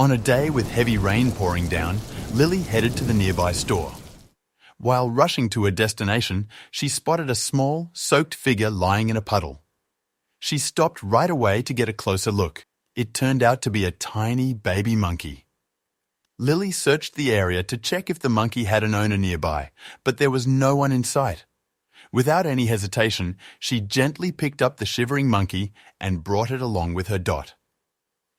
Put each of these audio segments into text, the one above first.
On a day with heavy rain pouring down, Lily headed to the nearby store. While rushing to her destination, she spotted a small, soaked figure lying in a puddle. She stopped right away to get a closer look. It turned out to be a tiny baby monkey. Lily searched the area to check if the monkey had an owner nearby, but there was no one in sight. Without any hesitation, she gently picked up the shivering monkey and brought it along with her Dot.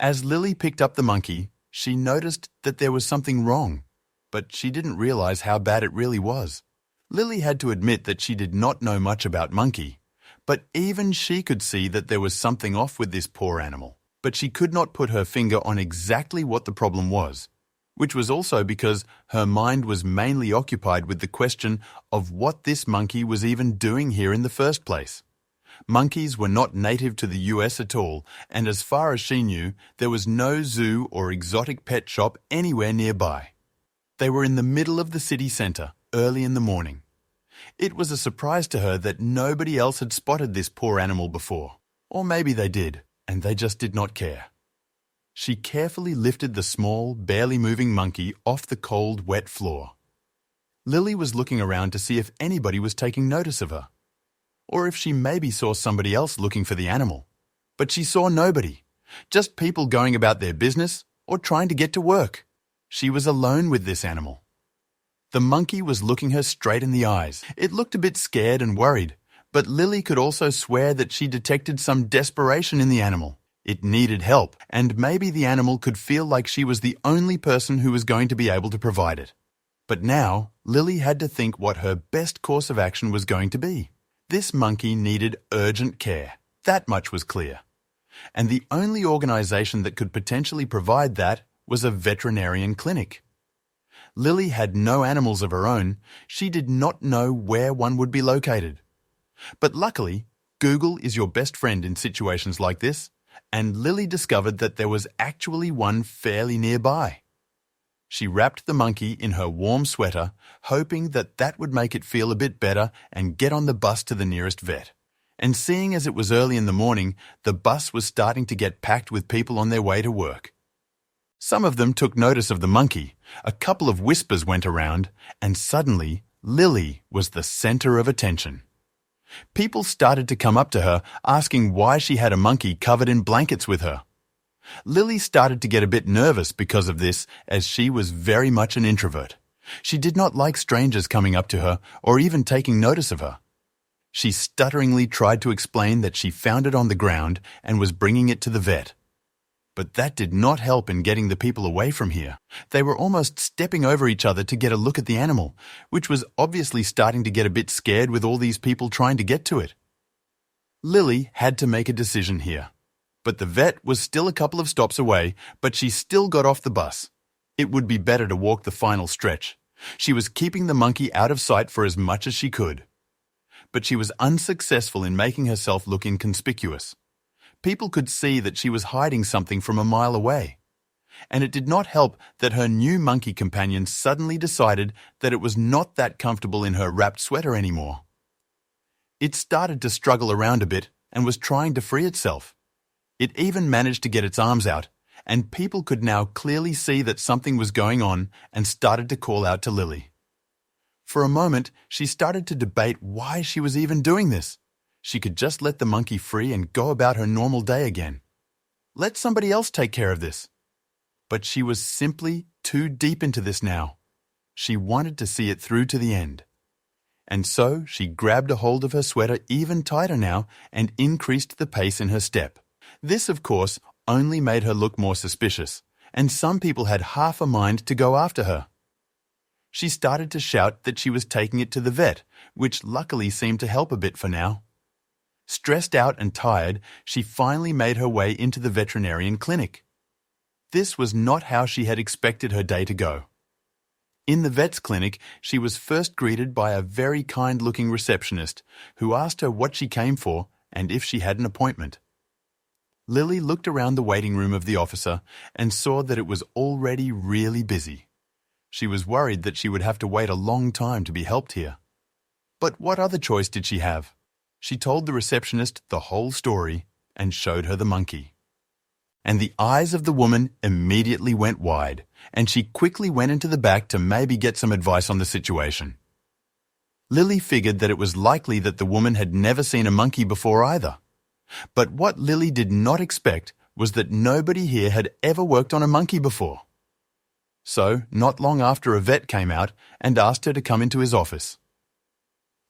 As Lily picked up the monkey, she noticed that there was something wrong, but she didn't realize how bad it really was. Lily had to admit that she did not know much about monkey, but even she could see that there was something off with this poor animal. But she could not put her finger on exactly what the problem was, which was also because her mind was mainly occupied with the question of what this monkey was even doing here in the first place. Monkeys were not native to the US at all, and as far as she knew, there was no zoo or exotic pet shop anywhere nearby. They were in the middle of the city center, early in the morning. It was a surprise to her that nobody else had spotted this poor animal before. Or maybe they did, and they just did not care. She carefully lifted the small, barely moving monkey off the cold, wet floor. Lily was looking around to see if anybody was taking notice of her, or if she maybe saw somebody else looking for the animal. But she saw nobody, just people going about their business or trying to get to work. She was alone with this animal. The monkey was looking her straight in the eyes. It looked a bit scared and worried, but Lily could also swear that she detected some desperation in the animal. It needed help, and maybe the animal could feel like she was the only person who was going to be able to provide it. But now, Lily had to think what her best course of action was going to be. This monkey needed urgent care. That much was clear. And the only organization that could potentially provide that was a veterinarian clinic. Lily had no animals of her own. She did not know where one would be located. But luckily, Google is your best friend in situations like this, and Lily discovered that there was actually one fairly nearby. She wrapped the monkey in her warm sweater, hoping that that would make it feel a bit better and get on the bus to the nearest vet. And seeing as it was early in the morning, the bus was starting to get packed with people on their way to work. Some of them took notice of the monkey, a couple of whispers went around, and suddenly Lily was the center of attention. People started to come up to her, asking why she had a monkey covered in blankets with her. Lily started to get a bit nervous because of this, as she was very much an introvert. She did not like strangers coming up to her or even taking notice of her. She stutteringly tried to explain that she found it on the ground and was bringing it to the vet. But that did not help in getting the people away from here. They were almost stepping over each other to get a look at the animal, which was obviously starting to get a bit scared with all these people trying to get to it. Lily had to make a decision here. But the vet was still a couple of stops away, but she still got off the bus. It would be better to walk the final stretch. She was keeping the monkey out of sight for as much as she could. But she was unsuccessful in making herself look inconspicuous. People could see that she was hiding something from a mile away. And it did not help that her new monkey companion suddenly decided that it was not that comfortable in her wrapped sweater anymore. It started to struggle around a bit and was trying to free itself. It even managed to get its arms out, and people could now clearly see that something was going on and started to call out to Lily. For a moment, she started to debate why she was even doing this. She could just let the monkey free and go about her normal day again. Let somebody else take care of this. But she was simply too deep into this now. She wanted to see it through to the end. And so she grabbed a hold of her sweater even tighter now and increased the pace in her step. This, of course, only made her look more suspicious, and some people had half a mind to go after her. She started to shout that she was taking it to the vet, which luckily seemed to help a bit for now. Stressed out and tired, she finally made her way into the veterinarian clinic. This was not how she had expected her day to go. In the vet's clinic, she was first greeted by a very kind-looking receptionist who asked her what she came for and if she had an appointment. Lily looked around the waiting room of the officer and saw that it was already really busy. She was worried that she would have to wait a long time to be helped here. But what other choice did she have? She told the receptionist the whole story and showed her the monkey. and the eyes of the woman immediately went wide, and she quickly went into the back to maybe get some advice on the situation. Lily figured that it was likely that the woman had never seen a monkey before either. But what Lily did not expect was that nobody here had ever worked on a monkey before. So, not long after, a vet came out and asked her to come into his office.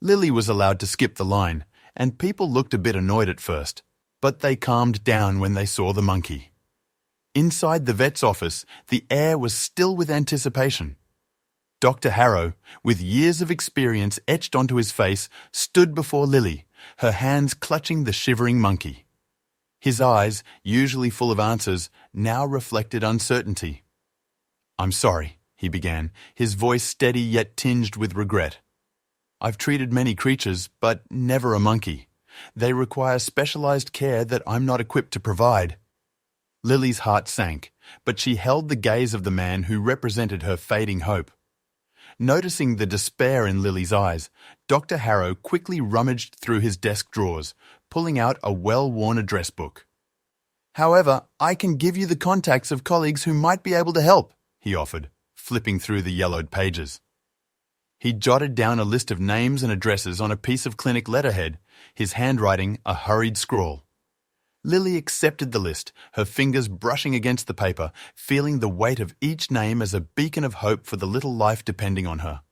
Lily was allowed to skip the line, and people looked a bit annoyed at first, but they calmed down when they saw the monkey. Inside the vet's office, the air was still with anticipation. Dr. Harrow, with years of experience etched onto his face, stood before Lily, her hands clutching the shivering monkey. His eyes, usually full of answers, now reflected uncertainty. "I'm sorry," he began, his voice steady yet tinged with regret. "I've treated many creatures, but never a monkey. They require specialized care that I'm not equipped to provide." Lily's heart sank, but she held the gaze of the man who represented her fading hope. Noticing the despair in Lily's eyes, Dr. Harrow quickly rummaged through his desk drawers, pulling out a well-worn address book. "However, I can give you the contacts of colleagues who might be able to help," he offered, flipping through the yellowed pages. He jotted down a list of names and addresses on a piece of clinic letterhead, his handwriting a hurried scrawl. Lily accepted the list, her fingers brushing against the paper, feeling the weight of each name as a beacon of hope for the little life depending on her.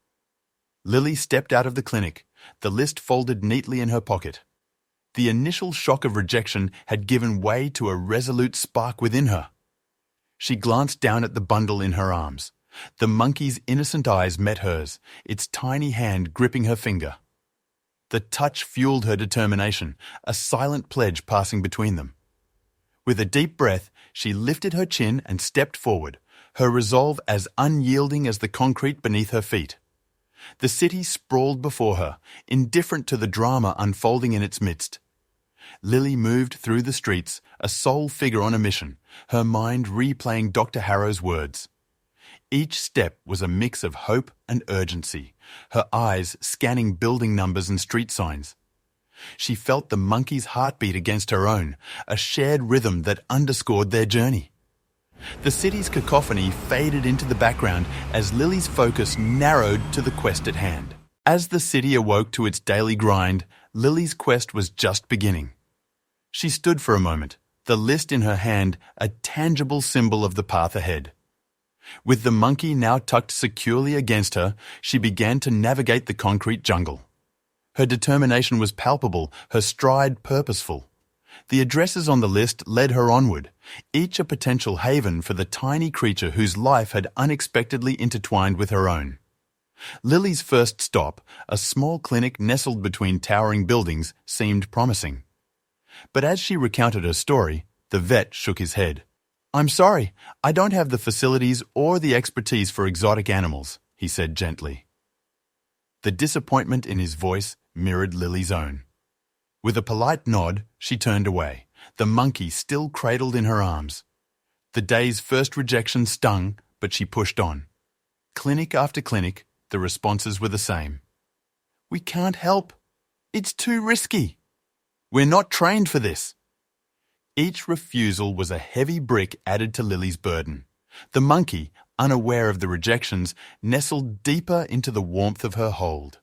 Lily stepped out of the clinic, the list folded neatly in her pocket. The initial shock of rejection had given way to a resolute spark within her. She glanced down at the bundle in her arms. The monkey's innocent eyes met hers, its tiny hand gripping her finger. The touch fueled her determination, a silent pledge passing between them. With a deep breath, she lifted her chin and stepped forward, her resolve as unyielding as the concrete beneath her feet. The city sprawled before her, indifferent to the drama unfolding in its midst. Lily moved through the streets, a sole figure on a mission, her mind replaying Dr. Harrow's words. Each step was a mix of hope and urgency, her eyes scanning building numbers and street signs. She felt the monkey's heartbeat against her own, a shared rhythm that underscored their journey. The city's cacophony faded into the background as Lily's focus narrowed to the quest at hand. As the city awoke to its daily grind, Lily's quest was just beginning. She stood for a moment, the list in her hand a tangible symbol of the path ahead. With the monkey now tucked securely against her, she began to navigate the concrete jungle. Her determination was palpable, her stride purposeful. The addresses on the list led her onward, each a potential haven for the tiny creature whose life had unexpectedly intertwined with her own. Lily's first stop, a small clinic nestled between towering buildings, seemed promising. But as she recounted her story, the vet shook his head. "I'm sorry, I don't have the facilities or the expertise for exotic animals," he said gently. The disappointment in his voice mirrored Lily's own. With a polite nod, she turned away, the monkey still cradled in her arms. The day's first rejection stung, but she pushed on. Clinic after clinic, the responses were the same. "We can't help. It's too risky. We're not trained for this." Each refusal was a heavy brick added to Lily's burden. The monkey, unaware of the rejections, nestled deeper into the warmth of her hold.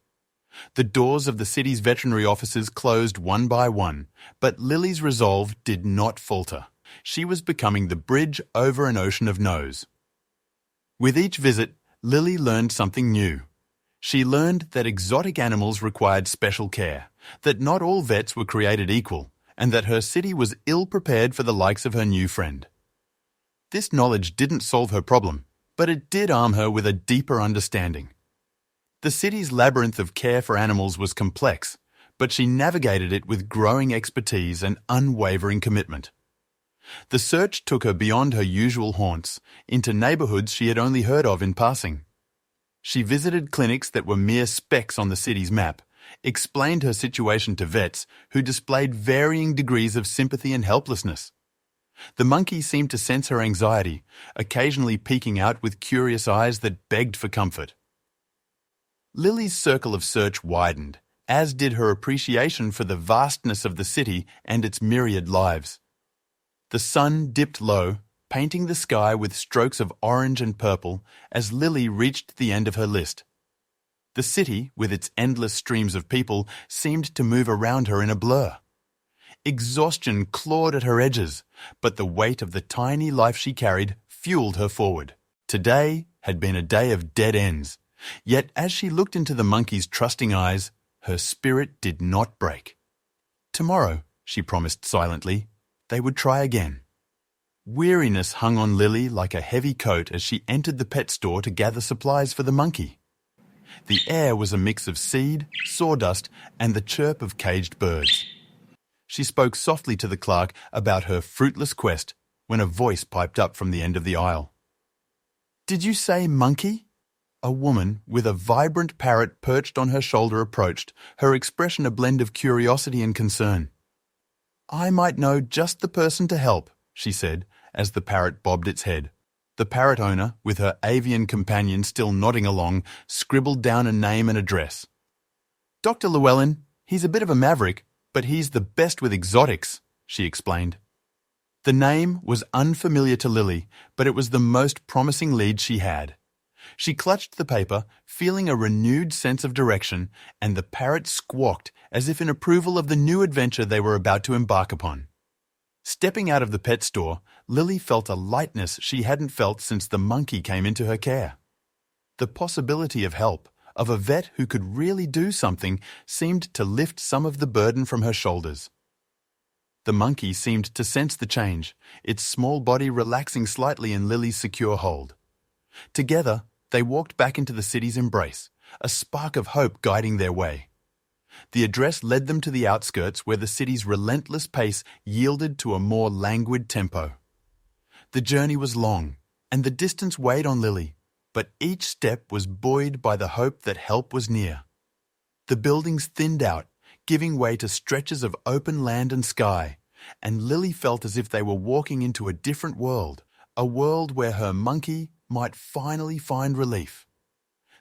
The doors of the city's veterinary offices closed one by one, but Lily's resolve did not falter. She was becoming the bridge over an ocean of no's. With each visit, Lily learned something new. She learned that exotic animals required special care, that not all vets were created equal, and that her city was ill-prepared for the likes of her new friend. This knowledge didn't solve her problem, but it did arm her with a deeper understanding. The city's labyrinth of care for animals was complex, but she navigated it with growing expertise and unwavering commitment. The search took her beyond her usual haunts, into neighborhoods she had only heard of in passing. She visited clinics that were mere specks on the city's map, explained her situation to vets who displayed varying degrees of sympathy and helplessness. The monkey seemed to sense her anxiety, occasionally peeking out with curious eyes that begged for comfort. Lily's circle of search widened, as did her appreciation for the vastness of the city and its myriad lives. The sun dipped low, painting the sky with strokes of orange and purple as Lily reached the end of her list. The city, with its endless streams of people, seemed to move around her in a blur. Exhaustion clawed at her edges, but the weight of the tiny life she carried fueled her forward. Today had been a day of dead ends, yet as she looked into the monkey's trusting eyes, her spirit did not break. Tomorrow, she promised silently, they would try again. Weariness hung on Lily like a heavy coat as she entered the pet store to gather supplies for the monkey. The air was a mix of seed, sawdust, and the chirp of caged birds. She spoke softly to the clerk about her fruitless quest when a voice piped up from the end of the aisle. "Did you say monkey?" A woman with a vibrant parrot perched on her shoulder approached, her expression a blend of curiosity and concern. "I might know just the person to help," she said, as the parrot bobbed its head. The parrot owner, with her avian companion still nodding along, scribbled down a name and address. "Dr. Llewellyn, he's a bit of a maverick, but he's the best with exotics," she explained. The name was unfamiliar to Lily, but it was the most promising lead she had. She clutched the paper, feeling a renewed sense of direction, and the parrot squawked as if in approval of the new adventure they were about to embark upon. Stepping out of the pet store, Lily felt a lightness she hadn't felt since the monkey came into her care. The possibility of help, of a vet who could really do something, seemed to lift some of the burden from her shoulders. The monkey seemed to sense the change, its small body relaxing slightly in Lily's secure hold. Together, they walked back into the city's embrace, a spark of hope guiding their way. The address led them to the outskirts where the city's relentless pace yielded to a more languid tempo. The journey was long, and the distance weighed on Lily, but each step was buoyed by the hope that help was near. The buildings thinned out, giving way to stretches of open land and sky, and Lily felt as if they were walking into a different world, a world where her monkey might finally find relief.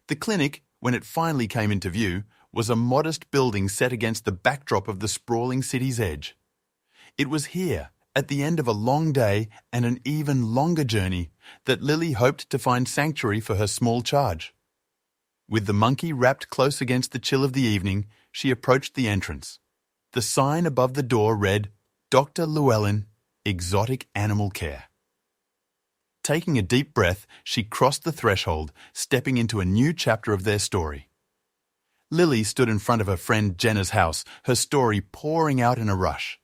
The clinic, when it finally came into view, was a modest building set against the backdrop of the sprawling city's edge. It was here, at the end of a long day and an even longer journey, that Lily hoped to find sanctuary for her small charge. With the monkey wrapped close against the chill of the evening, she approached the entrance. The sign above the door read, "Dr. Llewellyn, Exotic Animal Care." Taking a deep breath, she crossed the threshold, stepping into a new chapter of their story. Lily stood in front of her friend Jenna's house, her story pouring out in a rush.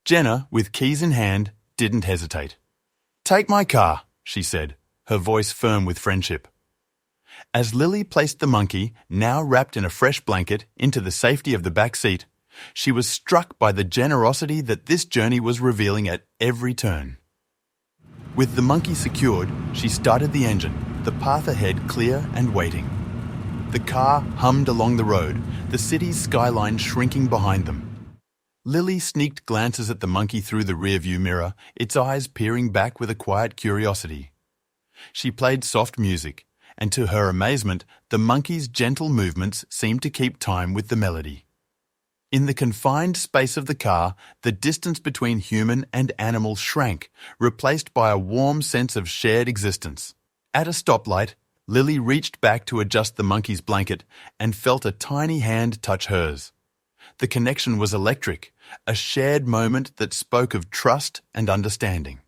Jenna, with keys in hand, didn't hesitate. "Take my car," she said, her voice firm with friendship. As Lily placed the monkey, now wrapped in a fresh blanket, into the safety of the back seat, she was struck by the generosity that this journey was revealing at every turn. With the monkey secured, she started the engine, the path ahead clear and waiting. The car hummed along the road, the city's skyline shrinking behind them. Lily sneaked glances at the monkey through the rearview mirror, its eyes peering back with a quiet curiosity. She played soft music, and to her amazement, the monkey's gentle movements seemed to keep time with the melody. In the confined space of the car, the distance between human and animal shrank, replaced by a warm sense of shared existence. At a stoplight, Lily reached back to adjust the monkey's blanket and felt a tiny hand touch hers. The connection was electric, a shared moment that spoke of trust and understanding.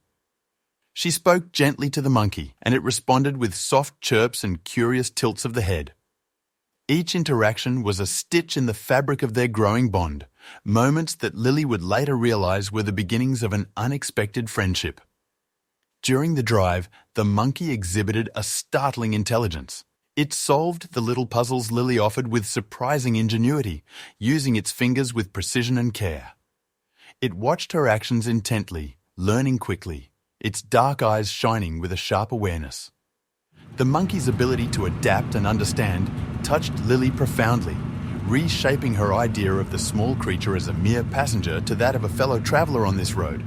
She spoke gently to the monkey, and it responded with soft chirps and curious tilts of the head. Each interaction was a stitch in the fabric of their growing bond, moments that Lily would later realize were the beginnings of an unexpected friendship. During the drive, the monkey exhibited a startling intelligence. It solved the little puzzles Lily offered with surprising ingenuity, using its fingers with precision and care. It watched her actions intently, learning quickly, its dark eyes shining with a sharp awareness. The monkey's ability to adapt and understand touched Lily profoundly, reshaping her idea of the small creature as a mere passenger to that of a fellow traveller on this road.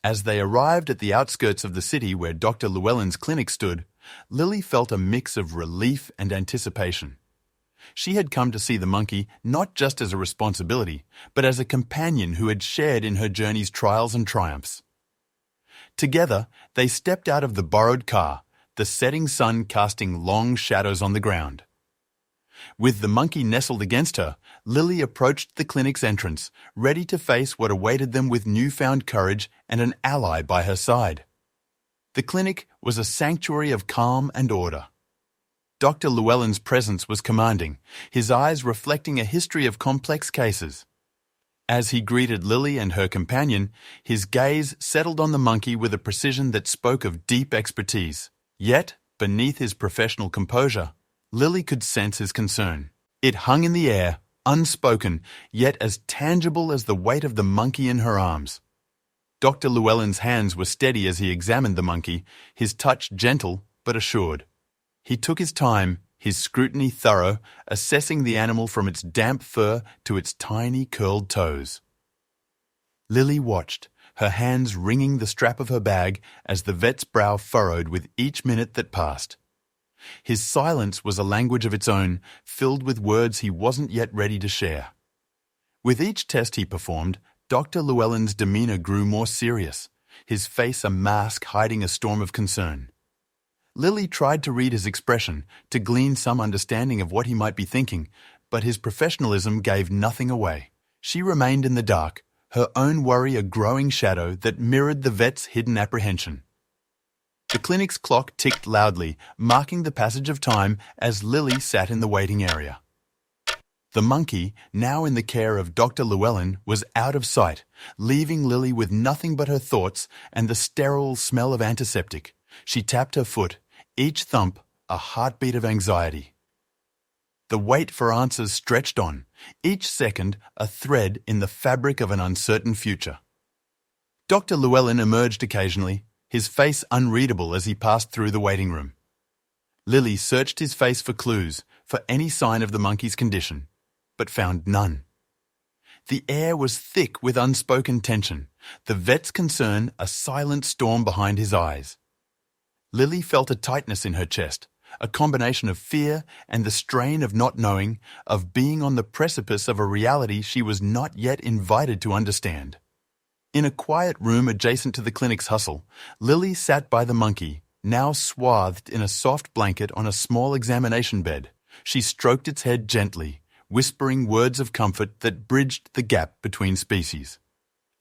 As they arrived at the outskirts of the city where Dr. Llewellyn's clinic stood, Lily felt a mix of relief and anticipation. She had come to see the monkey not just as a responsibility, but as a companion who had shared in her journey's trials and triumphs. Together, they stepped out of the borrowed car, the setting sun casting long shadows on the ground. With the monkey nestled against her, Lily approached the clinic's entrance, ready to face what awaited them with newfound courage and an ally by her side. The clinic was a sanctuary of calm and order. Dr. Llewellyn's presence was commanding, his eyes reflecting a history of complex cases. As he greeted Lily and her companion, his gaze settled on the monkey with a precision that spoke of deep expertise. Yet, beneath his professional composure, Lily could sense his concern. It hung in the air, unspoken, yet as tangible as the weight of the monkey in her arms. Dr. Llewellyn's hands were steady as he examined the monkey, his touch gentle but assured. He took his time, his scrutiny thorough, assessing the animal from its damp fur to its tiny curled toes. Lily watched, her hands wringing the strap of her bag as the vet's brow furrowed with each minute that passed. His silence was a language of its own, filled with words he wasn't yet ready to share. With each test he performed, Dr. Llewellyn's demeanor grew more serious, his face a mask hiding a storm of concern. Lily tried to read his expression, to glean some understanding of what he might be thinking, but his professionalism gave nothing away. She remained in the dark, her own worry a growing shadow that mirrored the vet's hidden apprehension. The clinic's clock ticked loudly, marking the passage of time as Lily sat in the waiting area. The monkey, now in the care of Dr. Llewellyn, was out of sight, leaving Lily with nothing but her thoughts and the sterile smell of antiseptic. She tapped her foot, each thump a heartbeat of anxiety. The wait for answers stretched on, each second a thread in the fabric of an uncertain future. Dr. Llewellyn emerged occasionally, his face unreadable as he passed through the waiting room. Lily searched his face for clues, for any sign of the monkey's condition, but found none. The air was thick with unspoken tension, the vet's concern a silent storm behind his eyes. Lily felt a tightness in her chest, a combination of fear and the strain of not knowing, of being on the precipice of a reality she was not yet invited to understand. In a quiet room adjacent to the clinic's hustle, Lily sat by the monkey, now swathed in a soft blanket on a small examination bed. She stroked its head gently, whispering words of comfort that bridged the gap between species.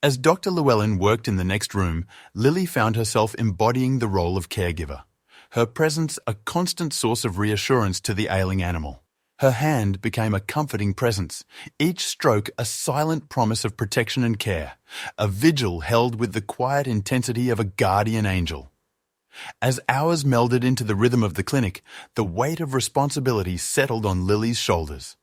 As Dr. Llewellyn worked in the next room, Lily found herself embodying the role of caregiver, her presence a constant source of reassurance to the ailing animal. Her hand became a comforting presence, each stroke a silent promise of protection and care, a vigil held with the quiet intensity of a guardian angel. As hours melded into the rhythm of the clinic, the weight of responsibility settled on Lily's shoulders.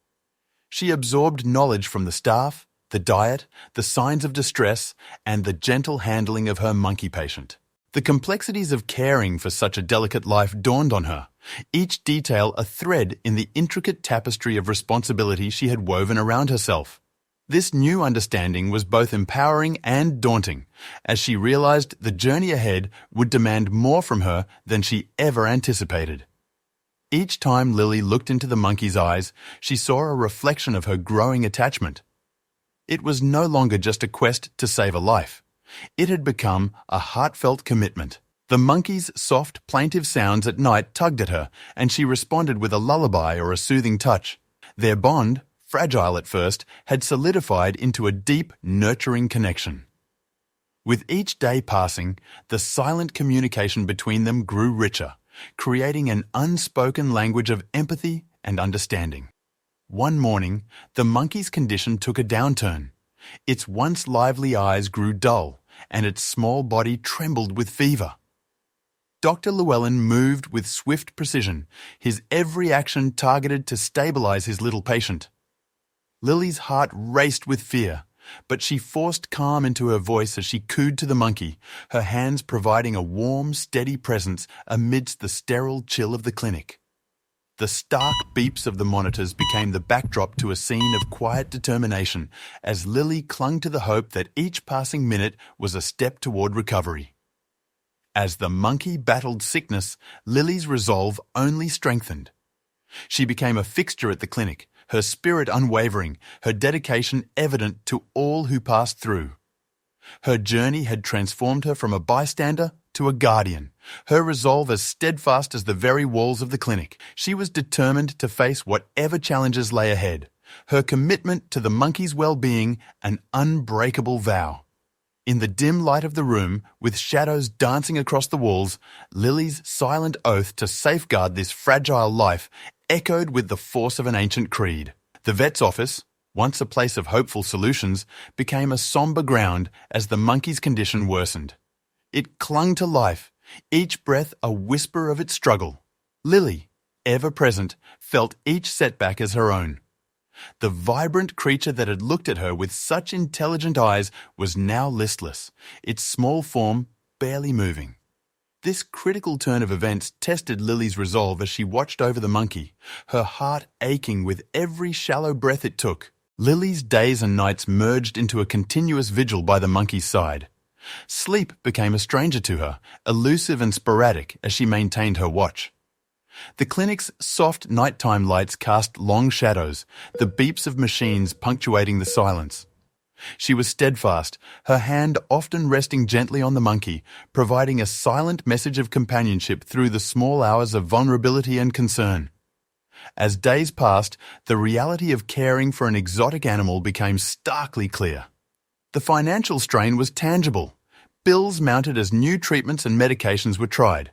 She absorbed knowledge from the staff, the diet, the signs of distress, and the gentle handling of her monkey patient. The complexities of caring for such a delicate life dawned on her, each detail a thread in the intricate tapestry of responsibility she had woven around herself. This new understanding was both empowering and daunting, as she realized the journey ahead would demand more from her than she ever anticipated. Each time Lily looked into the monkey's eyes, she saw a reflection of her growing attachment. It was no longer just a quest to save a life. It had become a heartfelt commitment. The monkey's soft, plaintive sounds at night tugged at her, and she responded with a lullaby or a soothing touch. Their bond, fragile at first, had solidified into a deep, nurturing connection. With each day passing, the silent communication between them grew richer, creating an unspoken language of empathy and understanding. One morning, the monkey's condition took a downturn. Its once lively eyes grew dull, and its small body trembled with fever. Dr. Llewellyn moved with swift precision, his every action targeted to stabilize his little patient. Lily's heart raced with fear, but she forced calm into her voice as she cooed to the monkey, her hands providing a warm, steady presence amidst the sterile chill of the clinic. The stark beeps of the monitors became the backdrop to a scene of quiet determination as Lily clung to the hope that each passing minute was a step toward recovery. As the monkey battled sickness, Lily's resolve only strengthened. She became a fixture at the clinic, her spirit unwavering, her dedication evident to all who passed through. Her journey had transformed her from a bystander to a guardian, her resolve as steadfast as the very walls of the clinic. She was determined to face whatever challenges lay ahead, her commitment to the monkey's well-being an unbreakable vow. In the dim light of the room, with shadows dancing across the walls, Lily's silent oath to safeguard this fragile life echoed with the force of an ancient creed. The vet's office, once a place of hopeful solutions, became a somber ground as the monkey's condition worsened. It clung to life, each breath a whisper of its struggle. Lily, ever present, felt each setback as her own. The vibrant creature that had looked at her with such intelligent eyes was now listless, its small form barely moving. This critical turn of events tested Lily's resolve as she watched over the monkey, her heart aching with every shallow breath it took. Lily's days and nights merged into a continuous vigil by the monkey's side. Sleep became a stranger to her, elusive and sporadic as she maintained her watch. The clinic's soft nighttime lights cast long shadows, the beeps of machines punctuating the silence. She was steadfast, her hand often resting gently on the monkey, providing a silent message of companionship through the small hours of vulnerability and concern. As days passed, the reality of caring for an exotic animal became starkly clear. The financial strain was tangible. Bills mounted as new treatments and medications were tried.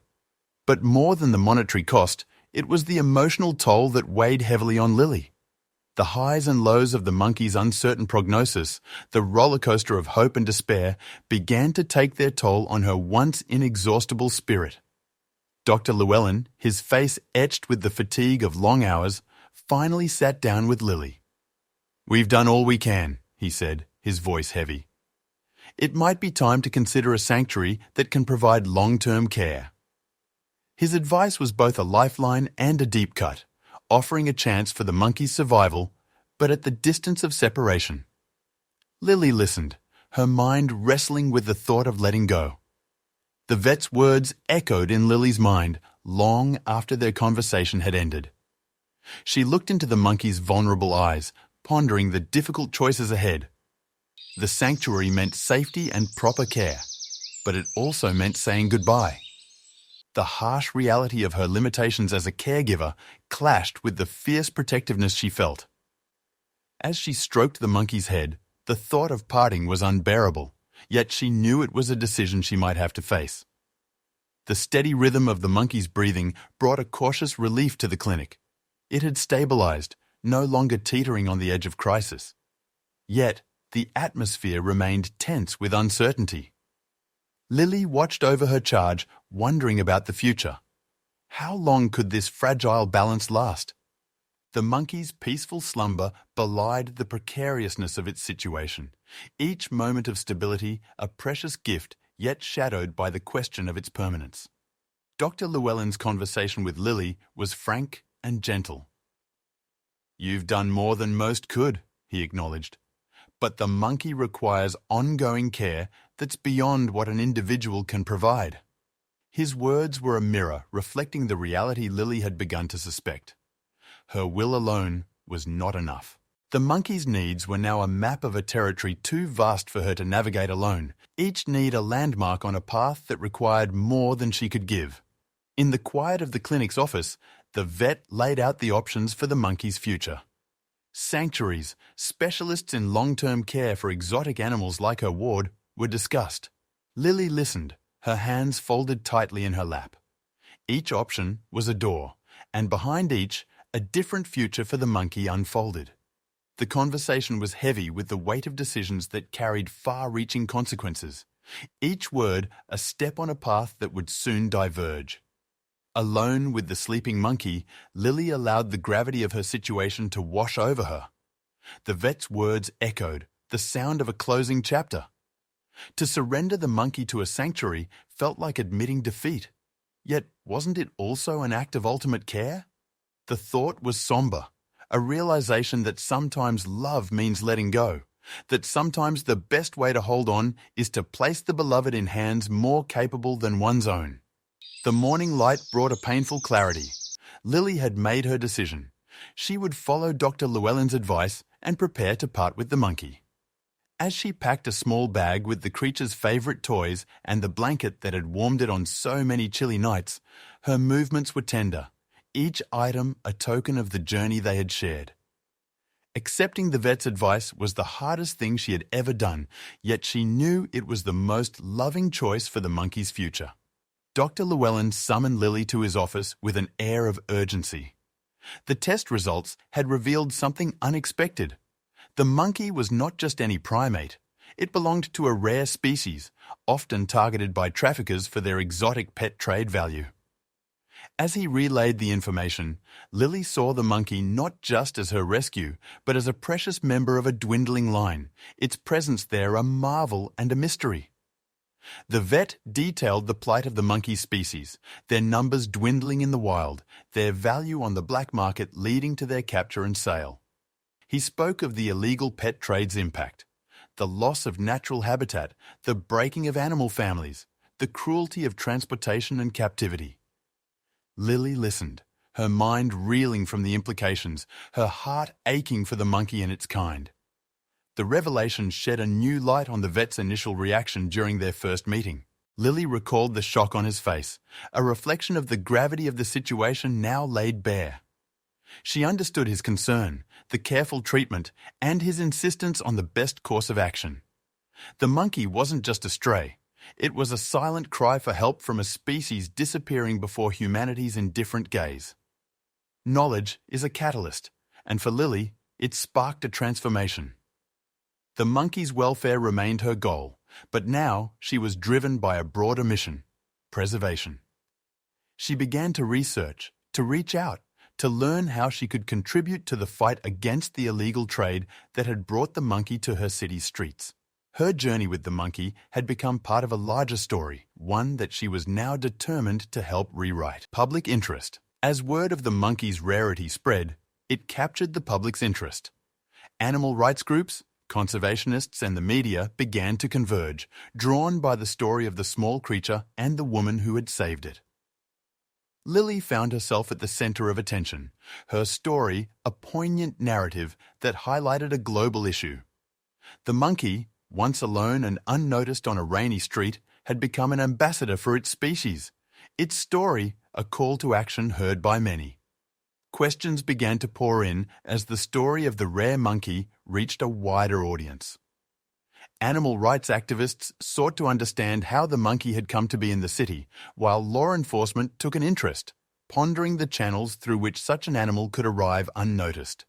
But more than the monetary cost, it was the emotional toll that weighed heavily on Lily. The highs and lows of the monkey's uncertain prognosis, the rollercoaster of hope and despair, began to take their toll on her once inexhaustible spirit. Dr. Llewellyn, his face etched with the fatigue of long hours, finally sat down with Lily. "We've done all we can," he said, his voice heavy. "It might be time to consider a sanctuary that can provide long-term care." His advice was both a lifeline and a deep cut, offering a chance for the monkey's survival, but at the distance of separation. Lily listened, her mind wrestling with the thought of letting go. The vet's words echoed in Lily's mind long after their conversation had ended. She looked into the monkey's vulnerable eyes, pondering the difficult choices ahead. The sanctuary meant safety and proper care, but it also meant saying goodbye. The harsh reality of her limitations as a caregiver clashed with the fierce protectiveness she felt. As she stroked the monkey's head, the thought of parting was unbearable, yet she knew it was a decision she might have to face. The steady rhythm of the monkey's breathing brought a cautious relief to the clinic. It had stabilized, no longer teetering on the edge of crisis. Yet, the atmosphere remained tense with uncertainty. Lily watched over her charge, wondering about the future. How long could this fragile balance last? The monkey's peaceful slumber belied the precariousness of its situation, each moment of stability a precious gift yet shadowed by the question of its permanence. Dr. Llewellyn's conversation with Lily was frank and gentle. "You've done more than most could," he acknowledged. "But the monkey requires ongoing care that's beyond what an individual can provide." His words were a mirror reflecting the reality Lily had begun to suspect. Her will alone was not enough. The monkey's needs were now a map of a territory too vast for her to navigate alone, each need a landmark on a path that required more than she could give. In the quiet of the clinic's office, the vet laid out the options for the monkey's future. Sanctuaries, specialists in long-term care for exotic animals like her ward, were discussed. Lily listened, her hands folded tightly in her lap. Each option was a door, and behind each, a different future for the monkey unfolded. The conversation was heavy with the weight of decisions that carried far-reaching consequences, each word a step on a path that would soon diverge. Alone with the sleeping monkey, Lily allowed the gravity of her situation to wash over her. The vet's words echoed, the sound of a closing chapter. To surrender the monkey to a sanctuary felt like admitting defeat. Yet wasn't it also an act of ultimate care? The thought was somber, a realization that sometimes love means letting go, that sometimes the best way to hold on is to place the beloved in hands more capable than one's own. The morning light brought a painful clarity. Lily had made her decision. She would follow Dr. Llewellyn's advice and prepare to part with the monkey. As she packed a small bag with the creature's favorite toys and the blanket that had warmed it on so many chilly nights, her movements were tender, each item a token of the journey they had shared. Accepting the vet's advice was the hardest thing she had ever done, yet she knew it was the most loving choice for the monkey's future. Dr. Llewellyn summoned Lily to his office with an air of urgency. The test results had revealed something unexpected. The monkey was not just any primate. It belonged to a rare species, often targeted by traffickers for their exotic pet trade value. As he relayed the information, Lily saw the monkey not just as her rescue, but as a precious member of a dwindling line, its presence there a marvel and a mystery. The vet detailed the plight of the monkey species, their numbers dwindling in the wild, their value on the black market leading to their capture and sale. He spoke of the illegal pet trade's impact, the loss of natural habitat, the breaking of animal families, the cruelty of transportation and captivity. Lily listened, her mind reeling from the implications, her heart aching for the monkey and its kind. The revelation shed a new light on the vet's initial reaction during their first meeting. Lily recalled the shock on his face, a reflection of the gravity of the situation now laid bare. She understood his concern, the careful treatment, and his insistence on the best course of action. The monkey wasn't just a stray. It was a silent cry for help from a species disappearing before humanity's indifferent gaze. Knowledge is a catalyst, and for Lily, it sparked a transformation. The monkey's welfare remained her goal, but now she was driven by a broader mission: preservation. She began to research, to reach out, to learn how she could contribute to the fight against the illegal trade that had brought the monkey to her city's streets. Her journey with the monkey had become part of a larger story, one that she was now determined to help rewrite. Public interest. As word of the monkey's rarity spread, it captured the public's interest. Animal rights groups, conservationists and the media began to converge, drawn by the story of the small creature and the woman who had saved it. Lily found herself at the center of attention, her story a poignant narrative that highlighted a global issue. The monkey, once alone and unnoticed on a rainy street, had become an ambassador for its species, its story a call to action heard by many. Questions began to pour in as the story of the rare monkey reached a wider audience. Animal rights activists sought to understand how the monkey had come to be in the city, while law enforcement took an interest, pondering the channels through which such an animal could arrive unnoticed.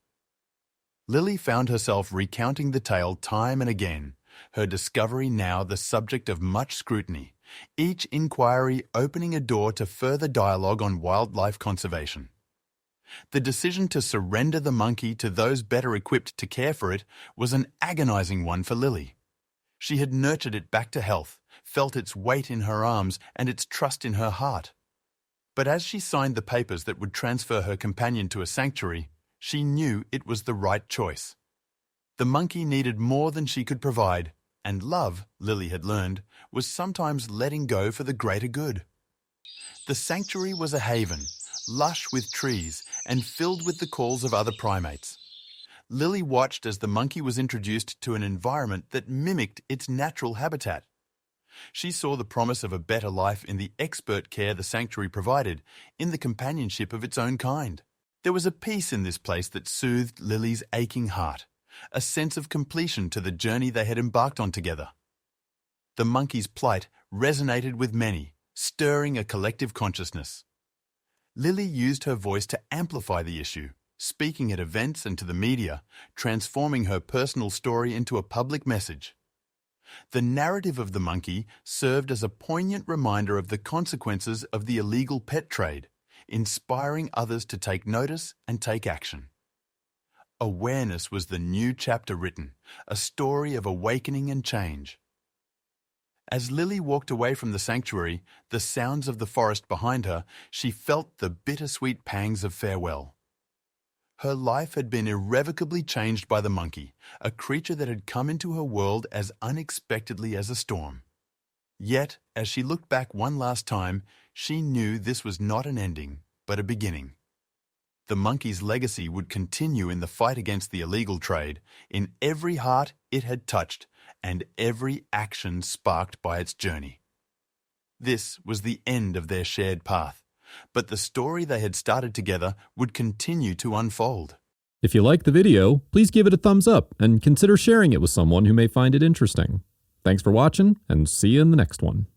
Lily found herself recounting the tale time and again, her discovery now the subject of much scrutiny, each inquiry opening a door to further dialogue on wildlife conservation. The decision to surrender the monkey to those better equipped to care for it was an agonizing one for Lily. She had nurtured it back to health, felt its weight in her arms and its trust in her heart. But as she signed the papers that would transfer her companion to a sanctuary, she knew it was the right choice. The monkey needed more than she could provide, and love, Lily had learned, was sometimes letting go for the greater good. The sanctuary was a haven, lush with trees and filled with the calls of other primates. Lily watched as the monkey was introduced to an environment that mimicked its natural habitat. She saw the promise of a better life in the expert care the sanctuary provided, in the companionship of its own kind. There was a peace in this place that soothed Lily's aching heart, a sense of completion to the journey they had embarked on together. The monkey's plight resonated with many, stirring a collective consciousness. Lily used her voice to amplify the issue, speaking at events and to the media, transforming her personal story into a public message. The narrative of the monkey served as a poignant reminder of the consequences of the illegal pet trade, inspiring others to take notice and take action. Awareness was the new chapter written, a story of awakening and change. As Lily walked away from the sanctuary, the sounds of the forest behind her, she felt the bittersweet pangs of farewell. Her life had been irrevocably changed by the monkey, a creature that had come into her world as unexpectedly as a storm. Yet, as she looked back one last time, she knew this was not an ending, but a beginning. the monkey's legacy would continue in the fight against the illegal trade, in every heart it had touched and every action sparked by its journey. This was the end of their shared path, but the story they had started together would continue to unfold. If you liked the video, please give it a thumbs up and consider sharing it with someone who may find it interesting. Thanks for watching, and see you in the next one.